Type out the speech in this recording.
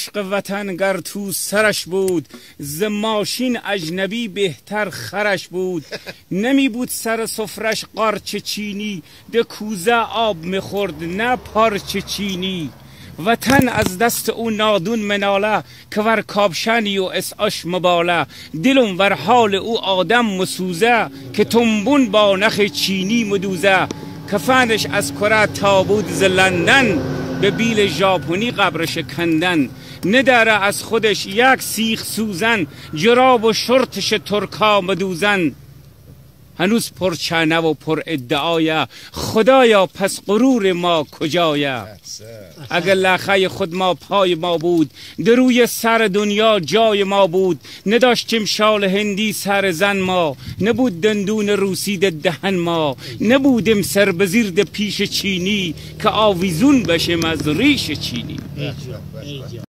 عشق وطن گر تو سرش بود، ز ماشین اجنبی بهتر خرش بود. نمی بود سر سفرش قارچ چینی، به کوزه آب میخورد نه پارچ چینی. وطن از دست او نادون مناله، که ور کابشنی و اسعاش مباله. دلم ور حال او آدم مسوزه، که تنبون با نخ چینی مدوزه. کفنش از کره تابود ز لندن، به بیل ژاپنی قبرش کندن. نداره از خودش یک سیخ سوزن، جراب و شرطش ترکا مدوزن. هنوز پرچنه و پر ادعایه، خدایا پس غرور ما کجایه. اگر لخه خود ما پای ما بود، در روی سر دنیا جای ما بود. نداشتیم شال هندی سر زن ما، نبود دندون روسی دهن ما. نبودیم سر بزیر پیش چینی، که آویزون بشیم از ریش چینی.